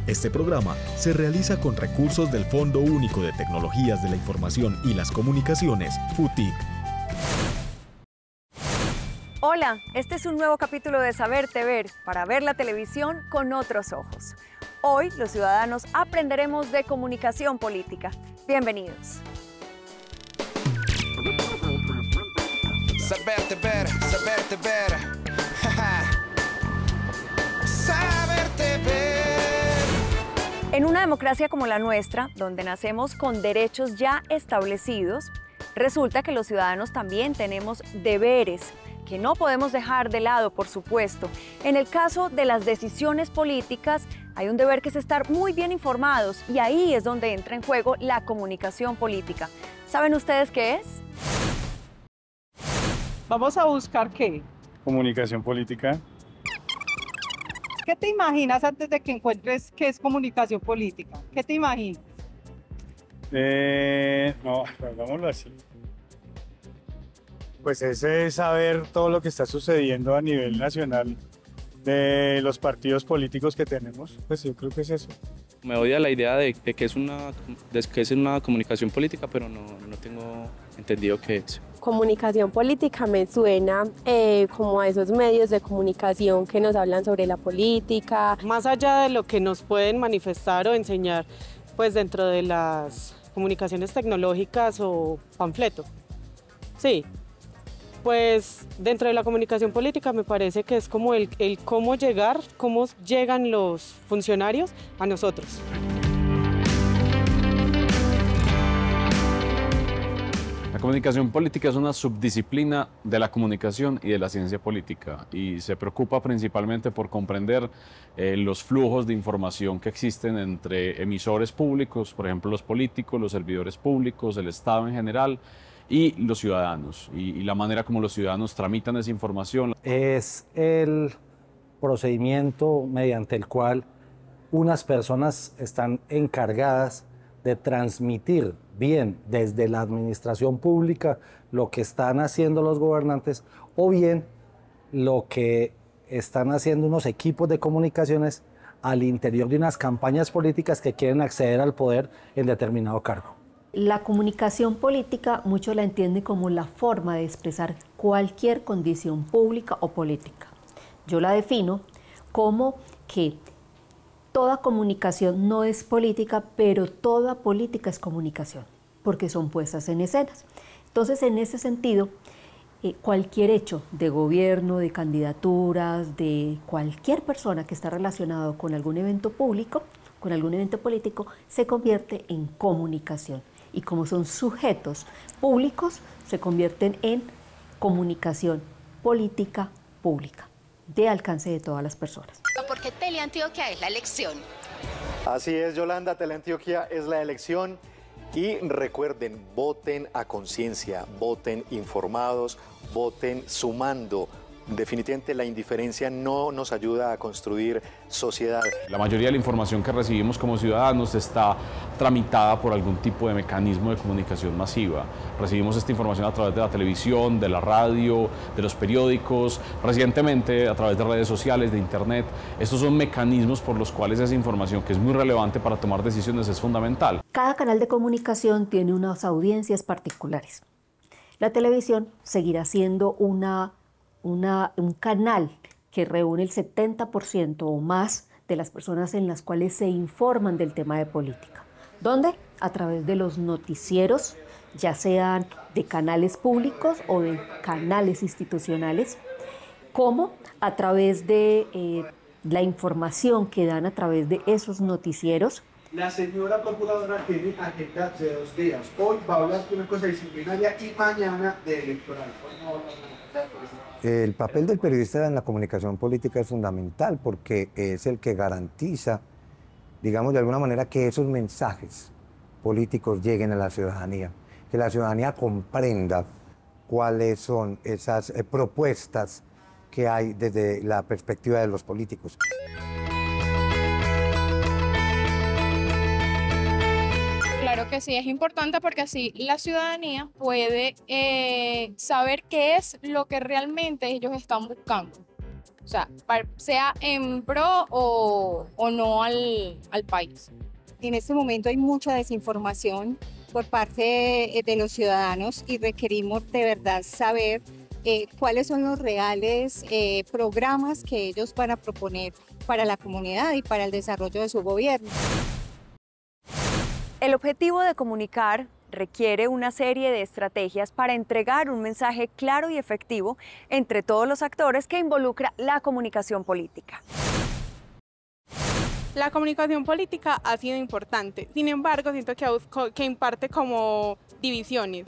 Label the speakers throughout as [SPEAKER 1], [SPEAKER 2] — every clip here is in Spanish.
[SPEAKER 1] Este programa se realiza con recursos del Fondo Único de Tecnologías de la Información y las Comunicaciones, FUTIC.
[SPEAKER 2] Hola, este es un nuevo capítulo de Saberte Ver, para ver la televisión con otros ojos. Hoy, los ciudadanos aprenderemos de comunicación política. Bienvenidos.
[SPEAKER 3] Saberte ver, saberte ver. Saberte ver.
[SPEAKER 2] En una democracia como la nuestra, donde nacemos con derechos ya establecidos, resulta que los ciudadanos también tenemos deberes que no podemos dejar de lado, por supuesto. En el caso de las decisiones políticas, hay un deber que es estar muy bien informados y ahí es donde entra en juego la comunicación política. ¿Saben ustedes qué es?
[SPEAKER 4] Vamos a buscar ¿qué?
[SPEAKER 5] Comunicación política.
[SPEAKER 4] ¿Qué te imaginas antes de que encuentres qué es comunicación política? ¿Qué te imaginas?
[SPEAKER 5] No, hagámoslo así. Pues ese es saber todo lo que está sucediendo a nivel nacional de los partidos políticos que tenemos. Pues yo creo que es eso.
[SPEAKER 6] Me odia la idea de que es una comunicación política, pero no tengo entendido qué es.
[SPEAKER 7] Comunicación política me suena como a esos medios de comunicación que nos hablan sobre la política.
[SPEAKER 4] Más allá de lo que nos pueden manifestar o enseñar, pues dentro de las comunicaciones tecnológicas o panfleto. Sí, pues dentro de la comunicación política me parece que es como el cómo llegar, cómo llegan los funcionarios a nosotros.
[SPEAKER 8] La comunicación política es una subdisciplina de la comunicación y de la ciencia política y se preocupa principalmente por comprender los flujos de información que existen entre emisores públicos, por ejemplo los políticos, los servidores públicos, el Estado en general y los ciudadanos y la manera como los ciudadanos tramitan esa información.
[SPEAKER 9] Es el procedimiento mediante el cual unas personas están encargadas de transmitir bien desde la administración pública lo que están haciendo los gobernantes o bien lo que están haciendo unos equipos de comunicaciones al interior de unas campañas políticas que quieren acceder al poder en determinado cargo.
[SPEAKER 10] La comunicación política muchos la entienden como la forma de expresar cualquier condición pública o política. Yo la defino como que toda comunicación no es política, pero toda política es comunicación, porque son puestas en escenas. Entonces, en ese sentido, cualquier hecho de gobierno, de candidaturas, de cualquier persona que está relacionado con algún evento público, con algún evento político, se convierte en comunicación. Y como son sujetos públicos, se convierten en comunicación política pública, de alcance de todas las personas.
[SPEAKER 11] Porque Teleantioquia es la elección.
[SPEAKER 12] Así es, Yolanda, Teleantioquia es la elección. Y recuerden, voten a conciencia, voten informados, voten sumando. Definitivamente la indiferencia no nos ayuda a construir sociedad.
[SPEAKER 8] La mayoría de la información que recibimos como ciudadanos está tramitada por algún tipo de mecanismo de comunicación masiva. Recibimos esta información a través de la televisión, de la radio, de los periódicos, recientemente a través de redes sociales, de internet. Estos son mecanismos por los cuales esa información, que es muy relevante para tomar decisiones, es fundamental.
[SPEAKER 10] Cada canal de comunicación tiene unas audiencias particulares. La televisión seguirá siendo un canal que reúne el 70% o más de las personas en las cuales se informan del tema de política. ¿Dónde? A través de los noticieros, ya sean de canales públicos o de canales institucionales, como a través de la información que dan a través de esos noticieros.
[SPEAKER 13] La señora procuradora tiene agenda de 2 días. Hoy va a hablar de una cosa disciplinaria y mañana de electoral.
[SPEAKER 14] El papel del periodista en la comunicación política es fundamental porque es el que garantiza, digamos de alguna manera, que esos mensajes políticos lleguen a la ciudadanía, que la ciudadanía comprenda cuáles son esas propuestas que hay desde la perspectiva de los políticos.
[SPEAKER 15] Claro que sí, es importante porque así la ciudadanía puede saber qué es lo que realmente ellos están buscando. O sea, sea en pro o no al país.
[SPEAKER 16] En este momento hay mucha desinformación por parte de los ciudadanos y requerimos de verdad saber cuáles son los reales programas que ellos van a proponer para la comunidad y para el desarrollo de su gobierno.
[SPEAKER 2] El objetivo de comunicar requiere una serie de estrategias para entregar un mensaje claro y efectivo entre todos los actores que involucra la comunicación política.
[SPEAKER 15] La comunicación política ha sido importante, sin embargo siento que imparte como divisiones.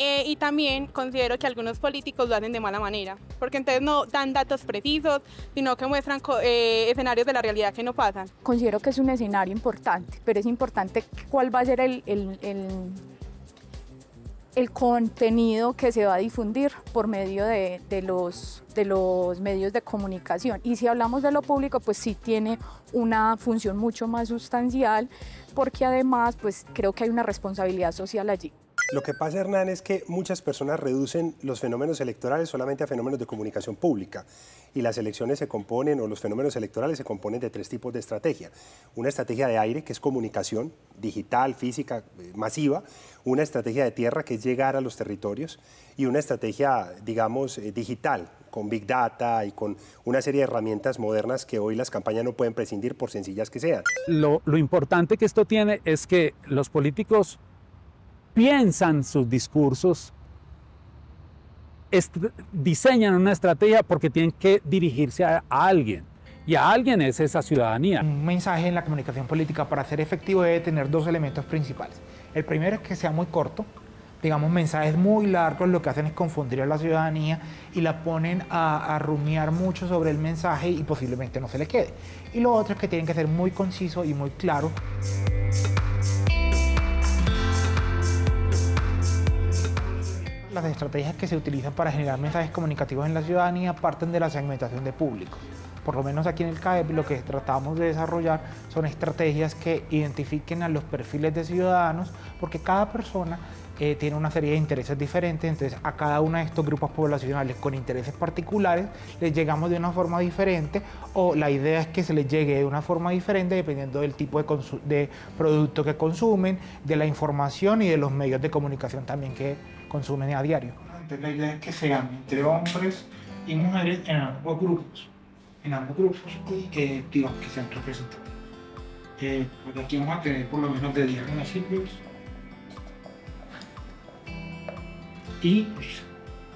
[SPEAKER 15] Y también considero que algunos políticos lo hacen de mala manera, porque entonces no dan datos precisos, sino que muestran escenarios de la realidad que no pasan.
[SPEAKER 17] Considero que es un escenario importante, pero es importante cuál va a ser el contenido que se va a difundir por medio de los medios de comunicación. Y si hablamos de lo público, pues sí tiene una función mucho más sustancial, porque además pues creo que hay una responsabilidad social allí.
[SPEAKER 18] Lo que pasa, Hernán, es que muchas personas reducen los fenómenos electorales solamente a fenómenos de comunicación pública. Y las elecciones se componen, o los fenómenos electorales se componen de 3 tipos de estrategia. Una estrategia de aire, que es comunicación digital, física, masiva. Una estrategia de tierra, que es llegar a los territorios. Y una estrategia, digamos, digital, con Big Data y con una serie de herramientas modernas que hoy las campañas no pueden prescindir por sencillas que sean.
[SPEAKER 19] Lo importante que esto tiene es que los políticos piensan sus discursos, diseñan una estrategia porque tienen que dirigirse a alguien, y a alguien es esa ciudadanía.
[SPEAKER 20] Un mensaje en la comunicación política para ser efectivo debe tener 2 elementos principales. El primero es que sea muy corto, digamos mensajes muy largos lo que hacen es confundir a la ciudadanía y la ponen a rumiar mucho sobre el mensaje y posiblemente no se le quede. Y lo otro es que tienen que ser muy conciso y muy claro. Las estrategias que se utilizan para generar mensajes comunicativos en la ciudadanía parten de la segmentación de públicos. Por lo menos aquí en el CAEP lo que tratamos de desarrollar son estrategias que identifiquen a los perfiles de ciudadanos, porque cada persona tiene una serie de intereses diferentes, entonces a cada uno de estos grupos poblacionales con intereses particulares les llegamos de una forma diferente, o la idea es que se les llegue de una forma diferente dependiendo del tipo de producto que consumen, de la información y de los medios de comunicación también que consumen a diario. Entonces la idea es que sean entre hombres y mujeres en ambos grupos y digamos que sean representados. Porque aquí vamos a tener por lo menos de 10 municipios y pues,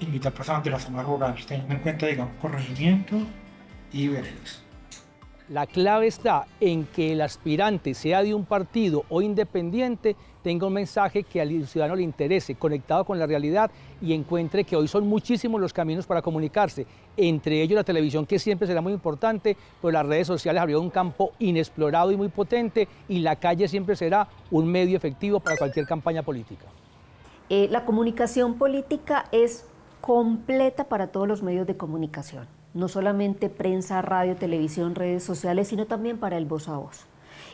[SPEAKER 20] invitar personas de las zonas rurales, teniendo en cuenta, digamos, corregimientos y veredas.
[SPEAKER 21] La clave está en que el aspirante, sea de un partido o independiente, tenga un mensaje que al ciudadano le interese, conectado con la realidad, y encuentre que hoy son muchísimos los caminos para comunicarse, entre ellos la televisión, que siempre será muy importante, pero las redes sociales abrieron un campo inexplorado y muy potente, y la calle siempre será un medio efectivo para cualquier campaña política.
[SPEAKER 10] La comunicación política es completa para todos los medios de comunicación, no solamente prensa, radio, televisión, redes sociales, sino también para el voz a voz.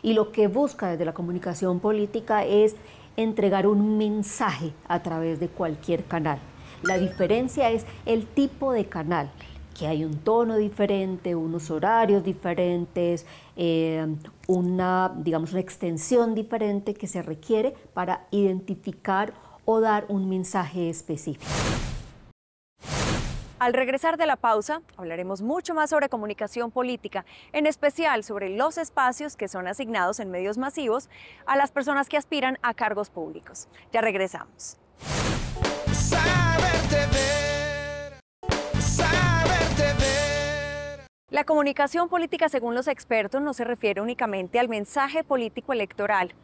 [SPEAKER 10] Y lo que busca desde la comunicación política es entregar un mensaje a través de cualquier canal. La diferencia es el tipo de canal, que hay un tono diferente, unos horarios diferentes, una extensión diferente que se requiere para identificar o dar un mensaje específico.
[SPEAKER 2] Al regresar de la pausa, hablaremos mucho más sobre comunicación política, en especial sobre los espacios que son asignados en medios masivos a las personas que aspiran a cargos públicos. Ya regresamos. La comunicación política, según los expertos, no se refiere únicamente al mensaje político electoral.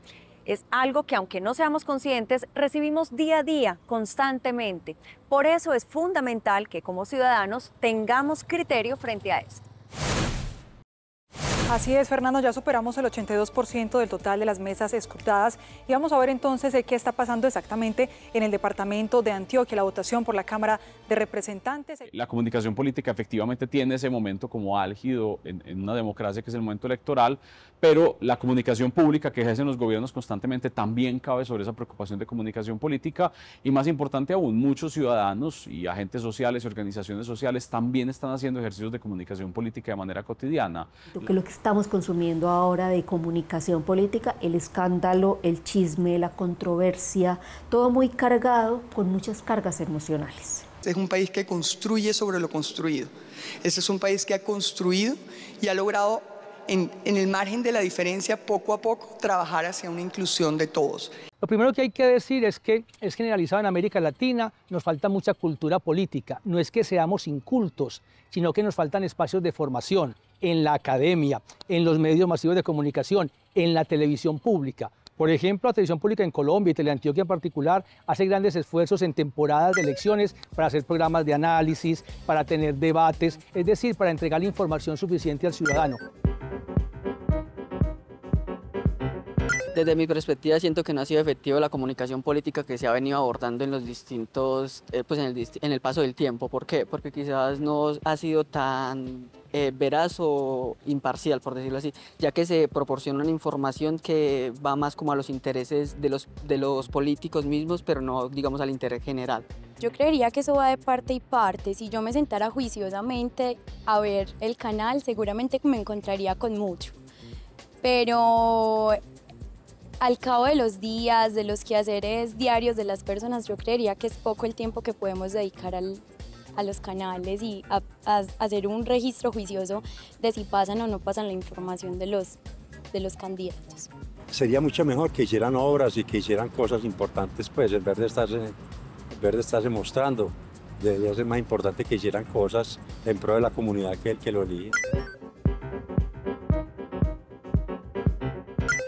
[SPEAKER 2] Es algo que, aunque no seamos conscientes, recibimos día a día, constantemente. Por eso es fundamental que como ciudadanos tengamos criterio frente a esto.
[SPEAKER 22] Así es, Fernando, ya superamos el 82% del total de las mesas escrutadas y vamos a ver entonces qué está pasando exactamente en el departamento de Antioquia, la votación por la Cámara de Representantes.
[SPEAKER 8] La comunicación política efectivamente tiene ese momento como álgido en una democracia, que es el momento electoral, pero la comunicación pública que ejercen los gobiernos constantemente también cabe sobre esa preocupación de comunicación política y, más importante aún, muchos ciudadanos y agentes sociales y organizaciones sociales también están haciendo ejercicios de comunicación política de manera cotidiana.
[SPEAKER 10] Lo que estamos consumiendo ahora de comunicación política, el escándalo, el chisme, la controversia, todo muy cargado con muchas cargas emocionales.
[SPEAKER 1] Es un país que construye sobre lo construido. Este es un país que ha construido y ha logrado en el margen de la diferencia, poco a poco, trabajar hacia una inclusión de todos.
[SPEAKER 21] Lo primero que hay que decir es que es generalizado en América Latina, nos falta mucha cultura política. No es que seamos incultos, sino que nos faltan espacios de formación en la academia, en los medios masivos de comunicación, en la televisión pública. Por ejemplo, la televisión pública en Colombia y Teleantioquia en particular hace grandes esfuerzos en temporadas de elecciones para hacer programas de análisis, para tener debates, es decir, para entregar la información suficiente al ciudadano.
[SPEAKER 3] Desde mi perspectiva siento que no ha sido efectiva la comunicación política que se ha venido abordando en los distintos, en el paso del tiempo. ¿Por qué? Porque quizás no ha sido tan veraz o imparcial, por decirlo así, ya que se proporciona una información que va más como a los intereses de los políticos mismos, pero no, digamos, al interés general.
[SPEAKER 23] Yo creería que eso va de parte y parte. Si yo me sentara juiciosamente a ver el canal, seguramente me encontraría con mucho. Pero al cabo de los días, de los quehaceres diarios de las personas, yo creería que es poco el tiempo que podemos dedicar a los canales y a hacer un registro juicioso de si pasan o no pasan la información de los candidatos.
[SPEAKER 24] Sería mucho mejor que hicieran obras y que hicieran cosas importantes, pues, en vez de estarse mostrando. Debería ser más importante que hicieran cosas en pro de la comunidad que el que lo elige.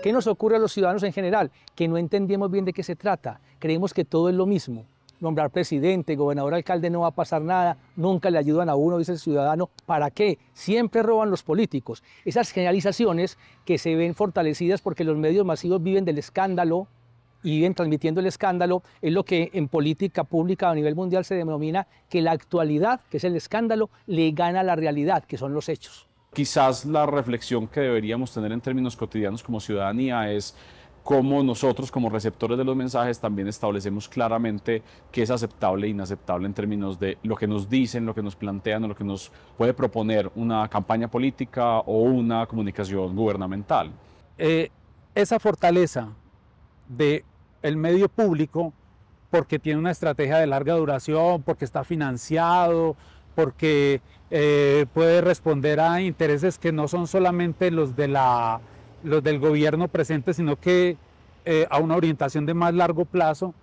[SPEAKER 21] ¿Qué nos ocurre a los ciudadanos en general? Que no entendemos bien de qué se trata. Creemos que todo es lo mismo. Nombrar presidente, gobernador, alcalde, no va a pasar nada. Nunca le ayudan a uno, dice el ciudadano. ¿Para qué? Siempre roban los políticos. Esas generalizaciones que se ven fortalecidas porque los medios masivos viven del escándalo y viven transmitiendo el escándalo, es lo que en política pública a nivel mundial se denomina que la actualidad, que es el escándalo, le gana a la realidad, que son los hechos.
[SPEAKER 8] Quizás la reflexión que deberíamos tener en términos cotidianos como ciudadanía es cómo nosotros como receptores de los mensajes también establecemos claramente qué es aceptable e inaceptable en términos de lo que nos dicen, lo que nos plantean o lo que nos puede proponer una campaña política o una comunicación gubernamental.
[SPEAKER 19] Esa fortaleza del medio público, porque tiene una estrategia de larga duración, porque está financiado, porque puede responder a intereses que no son solamente los del gobierno presente, sino que a una orientación de más largo plazo,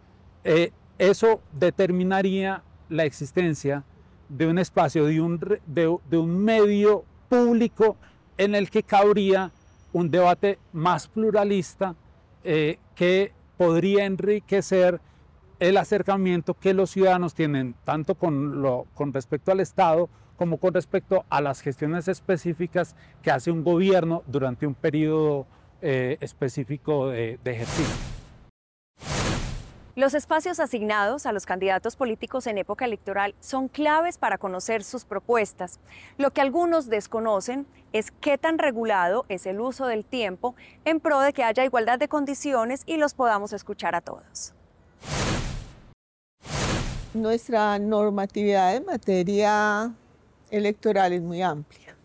[SPEAKER 19] eso determinaría la existencia de un espacio, de un medio público en el que cabría un debate más pluralista que podría enriquecer el acercamiento que los ciudadanos tienen tanto con respecto al Estado como con respecto a las gestiones específicas que hace un gobierno durante un periodo específico de ejercicio.
[SPEAKER 2] Los espacios asignados a los candidatos políticos en época electoral son claves para conocer sus propuestas. Lo que algunos desconocen es qué tan regulado es el uso del tiempo en pro de que haya igualdad de condiciones y los podamos escuchar a todos.
[SPEAKER 25] Nuestra normatividad en materia electoral es muy amplia.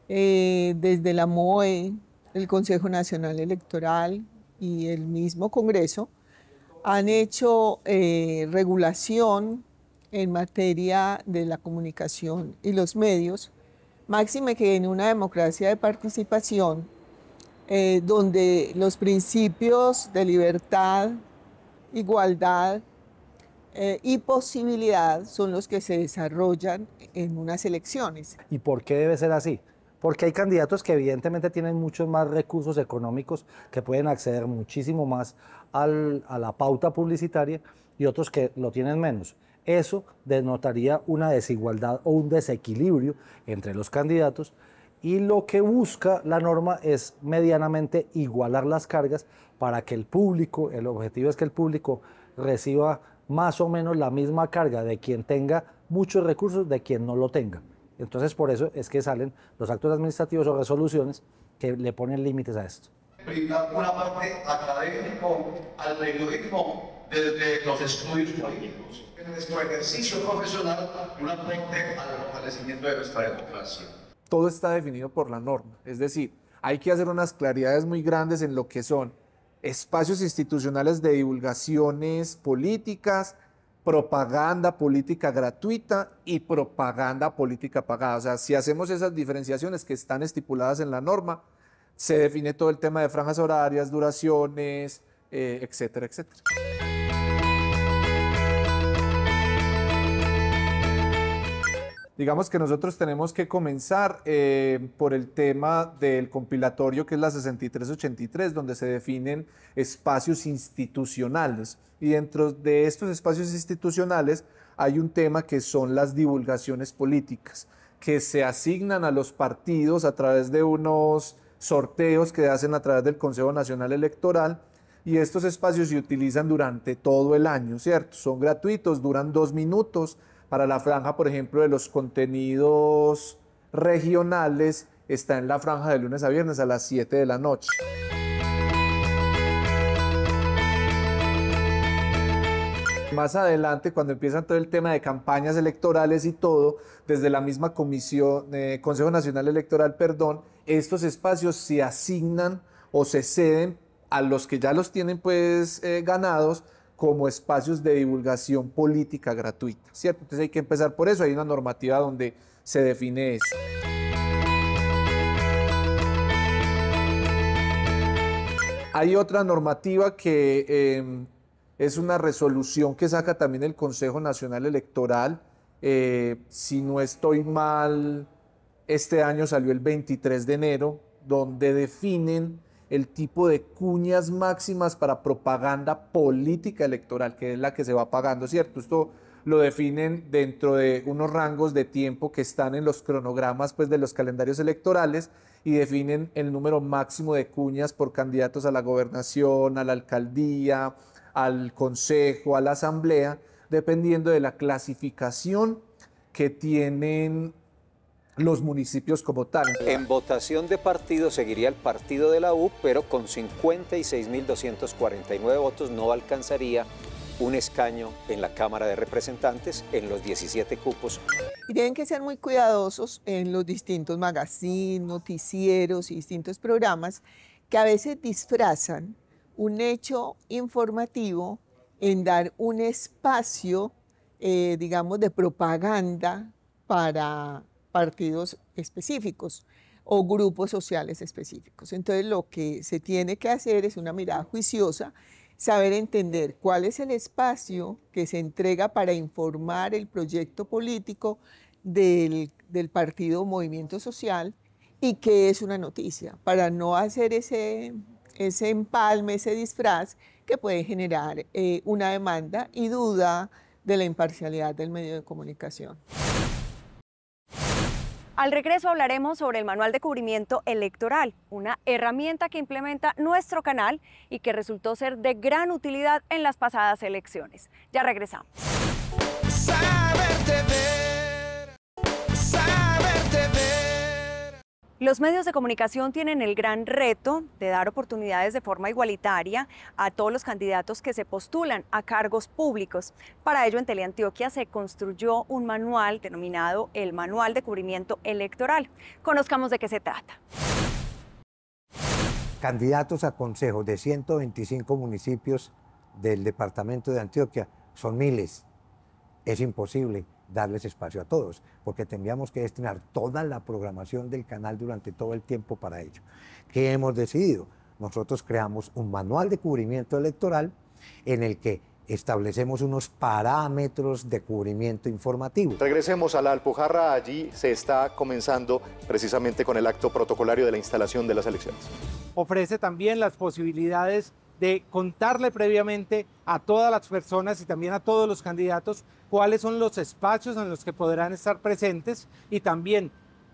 [SPEAKER 25] Desde la MOE, el Consejo Nacional Electoral y el mismo Congreso han hecho regulación en materia de la comunicación y los medios, máxime que en una democracia de participación, donde los principios de libertad, igualdad y posibilidad son los que se desarrollan en unas elecciones.
[SPEAKER 9] ¿Y por qué debe ser así? Porque hay candidatos que evidentemente tienen muchos más recursos económicos, que pueden acceder muchísimo más a la pauta publicitaria, y otros que lo tienen menos. Eso denotaría una desigualdad o un desequilibrio entre los candidatos, y lo que busca la norma es medianamente igualar las cargas para que el público, el objetivo es que el público reciba más o menos la misma carga de quien tenga muchos recursos de quien no lo tenga. Entonces, por eso es que salen los actos administrativos o resoluciones que le ponen límites a esto.
[SPEAKER 4] Brinda un aporte académico al periodismo desde los estudios políticos. En nuestro ejercicio profesional, un aporte al fortalecimiento de nuestra democracia.
[SPEAKER 5] Todo está definido por la norma, es decir, hay que hacer unas claridades muy grandes en lo que son espacios institucionales de divulgaciones políticas, propaganda política gratuita y propaganda política pagada. O sea, si hacemos esas diferenciaciones que están estipuladas en la norma, se define todo el tema de franjas horarias, duraciones, etcétera, etcétera. Digamos que nosotros tenemos que comenzar por el tema del compilatorio, que es la 6383, donde se definen espacios institucionales. Y dentro de estos espacios institucionales hay un tema que son las divulgaciones políticas, que se asignan a los partidos a través de unos sorteos que hacen a través del Consejo Nacional Electoral, y estos espacios se utilizan durante todo el año, ¿cierto? Son gratuitos, duran 2 minutos. Para la franja, por ejemplo, de los contenidos regionales, está en la franja de lunes a viernes a las 7 de la noche. Más adelante, cuando empiezan todo el tema de campañas electorales y todo, desde la misma comisión, Consejo Nacional Electoral, perdón, estos espacios se asignan o se ceden a los que ya los tienen pues ganados como espacios de divulgación política gratuita, ¿cierto? Entonces hay que empezar por eso, hay una normativa donde se define eso. Hay otra normativa que es una resolución que saca también el Consejo Nacional Electoral. Si no estoy mal, este año salió el 23 de enero, donde definen el tipo de cuñas máximas para propaganda política electoral, que es la que se va pagando, ¿cierto? Esto lo definen dentro de unos rangos de tiempo que están en los cronogramas pues, de los calendarios electorales, y definen el número máximo de cuñas por candidatos a la gobernación, a la alcaldía, al consejo, a la asamblea, dependiendo de la clasificación que tienen los municipios como tal.
[SPEAKER 6] En votación de partido seguiría el partido de la U, pero con 56.249 votos no alcanzaría un escaño en la Cámara de Representantes en los 17 cupos.
[SPEAKER 25] Y tienen que ser muy cuidadosos en los distintos magazines, noticieros y distintos programas que a veces disfrazan un hecho informativo en dar un espacio, digamos, de propaganda para partidos específicos o grupos sociales específicos. Entonces lo que se tiene que hacer es una mirada juiciosa, saber entender cuál es el espacio que se entrega para informar el proyecto político del partido o movimiento social y qué es una noticia, para no hacer ese empalme, ese disfraz que puede generar una demanda y duda de la imparcialidad del medio de comunicación.
[SPEAKER 2] Al regreso hablaremos sobre el Manual de Cubrimiento Electoral, una herramienta que implementa nuestro canal y que resultó ser de gran utilidad en las pasadas elecciones. Ya regresamos. Los medios de comunicación tienen el gran reto de dar oportunidades de forma igualitaria a todos los candidatos que se postulan a cargos públicos. Para ello, en Teleantioquia se construyó un manual denominado el Manual de Cubrimiento Electoral. Conozcamos de qué se trata.
[SPEAKER 14] Candidatos a consejos de 125 municipios del departamento de Antioquia, son miles. Es imposible darles espacio a todos, porque tendríamos que destinar toda la programación del canal durante todo el tiempo para ello. ¿Qué hemos decidido? Nosotros creamos un manual de cubrimiento electoral en el que establecemos unos parámetros de cubrimiento informativo.
[SPEAKER 12] Regresemos a la Alpujarra, allí se está comenzando precisamente con el acto protocolario de la instalación de las elecciones.
[SPEAKER 20] Ofrece también las posibilidades de contarle previamente a todas las personas y también a todos los candidatos cuáles son los espacios en los que podrán estar presentes y también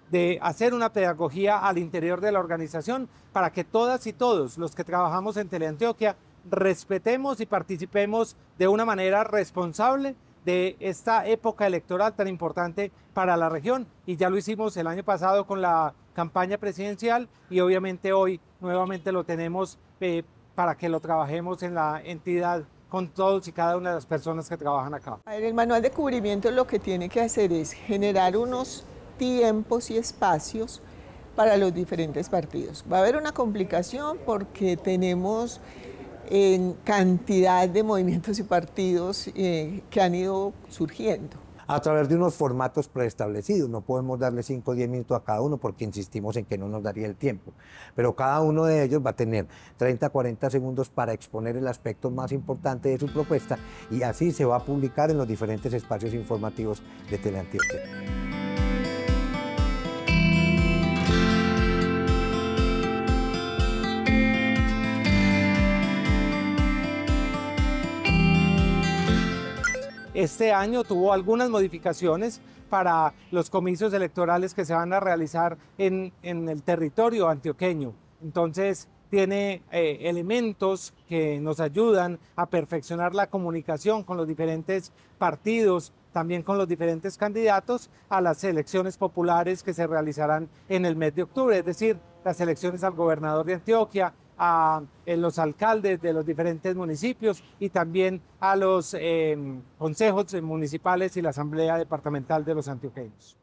[SPEAKER 20] de hacer una pedagogía al interior de la organización para que todas y todos los que trabajamos en Teleantioquia respetemos y participemos de una manera responsable de esta época electoral tan importante para la región. Y ya lo hicimos el año pasado con la
[SPEAKER 19] campaña presidencial y obviamente hoy nuevamente lo tenemos para que lo trabajemos en la entidad con todos y cada una de las personas que trabajan acá.
[SPEAKER 25] El manual de cubrimiento lo que tiene que hacer es generar unos tiempos y espacios para los diferentes partidos. Va a haber una complicación porque tenemos cantidad de movimientos y partidos que han ido surgiendo.
[SPEAKER 14] A través de unos formatos preestablecidos. No podemos darle 5 o 10 minutos a cada uno porque insistimos en que no nos daría el tiempo. Pero cada uno de ellos va a tener 30 a 40 segundos para exponer el aspecto más importante de su propuesta y así se va a publicar en los diferentes espacios informativos de Teleantioquia.
[SPEAKER 19] Este año tuvo algunas modificaciones para los comicios electorales que se van a realizar en el territorio antioqueño. Entonces tiene elementos que nos ayudan a perfeccionar la comunicación con los diferentes partidos, también con los diferentes candidatos a las elecciones populares que se realizarán en el mes de octubre, es decir, las elecciones al gobernador de Antioquia, a los alcaldes de los diferentes municipios y también a los consejos municipales y la asamblea departamental de los antioqueños.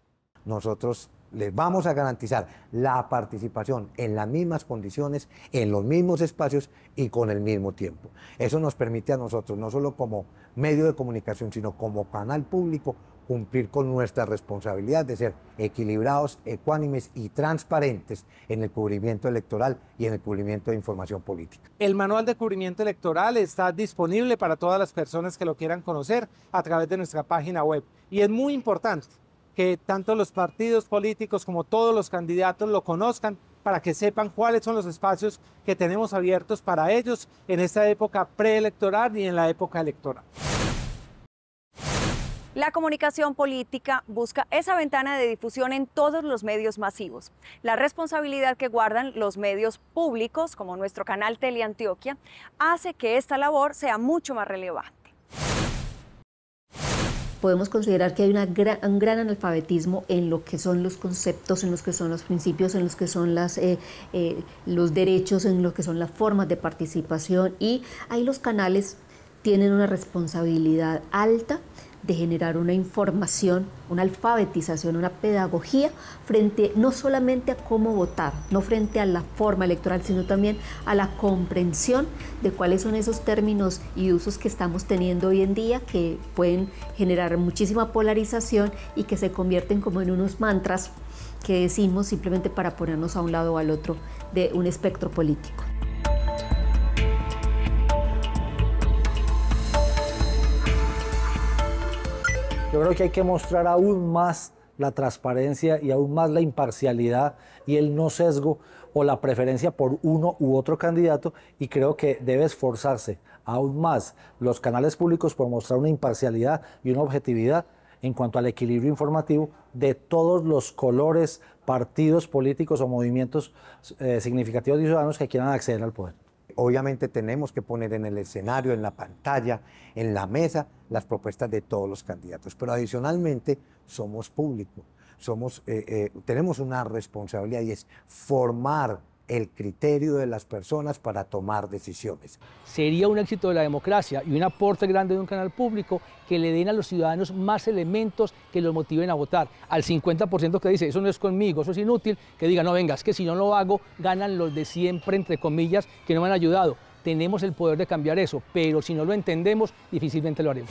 [SPEAKER 14] Nosotros les vamos a garantizar la participación en las mismas condiciones, en los mismos espacios y con el mismo tiempo. Eso nos permite a nosotros, no solo como medio de comunicación, sino como canal público, cumplir con nuestra responsabilidad de ser equilibrados, ecuánimes y transparentes en el cubrimiento electoral y en el cubrimiento de información política.
[SPEAKER 19] El manual de cubrimiento electoral está disponible para todas las personas que lo quieran conocer a través de nuestra página web. Y es muy importante que tanto los partidos políticos como todos los candidatos lo conozcan para que sepan cuáles son los espacios que tenemos abiertos para ellos en esta época preelectoral y en la época electoral.
[SPEAKER 2] La comunicación política busca esa ventana de difusión en todos los medios masivos. La responsabilidad que guardan los medios públicos, como nuestro canal Teleantioquia, hace que esta labor sea mucho más relevante.
[SPEAKER 10] Podemos considerar que hay un gran analfabetismo en lo que son los conceptos, en los que son los principios, en los que son los derechos, en lo que son las formas de participación, y ahí los canales tienen una responsabilidad alta de generar una información, una alfabetización, una pedagogía frente no solamente a cómo votar, no frente a la forma electoral, sino también a la comprensión de cuáles son esos términos y usos que estamos teniendo hoy en día que pueden generar muchísima polarización y que se convierten como en unos mantras que decimos simplemente para ponernos a un lado o al otro de un espectro político.
[SPEAKER 9] Yo creo que hay que mostrar aún más la transparencia y aún más la imparcialidad y el no sesgo o la preferencia por uno u otro candidato, y creo que debe esforzarse aún más los canales públicos por mostrar una imparcialidad y una objetividad en cuanto al equilibrio informativo de todos los colores, partidos políticos o movimientos significativos de ciudadanos que quieran acceder al poder.
[SPEAKER 14] Obviamente tenemos que poner en el escenario, en la pantalla, en la mesa, las propuestas de todos los candidatos. Pero adicionalmente somos público, tenemos una responsabilidad y es formar el criterio de las personas para tomar decisiones.
[SPEAKER 21] Sería un éxito de la democracia y un aporte grande de un canal público que le den a los ciudadanos más elementos que los motiven a votar. Al 50% que dice, eso no es conmigo, eso es inútil, que diga, no, venga, es que si no lo hago, ganan los de siempre, entre comillas, que no me han ayudado. Tenemos el poder de cambiar eso, pero si no lo entendemos, difícilmente lo haremos.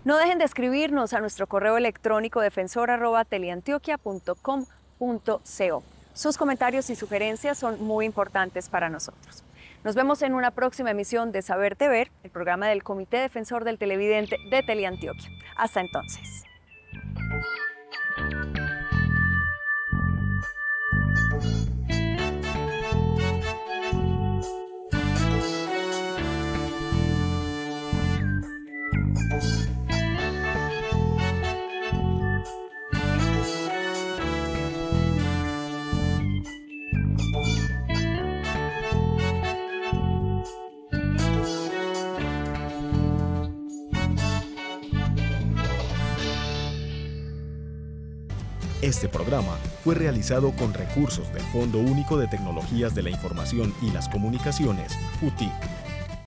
[SPEAKER 2] No dejen de escribirnos a nuestro correo electrónico defensor@teleantioquia.com.co. Sus comentarios y sugerencias son muy importantes para nosotros. Nos vemos en una próxima emisión de Saberte Ver, el programa del Comité Defensor del Televidente de Teleantioquia. Hasta entonces.
[SPEAKER 7] Este programa fue realizado con recursos del Fondo Único de Tecnologías de la Información y las Comunicaciones, FUTIC.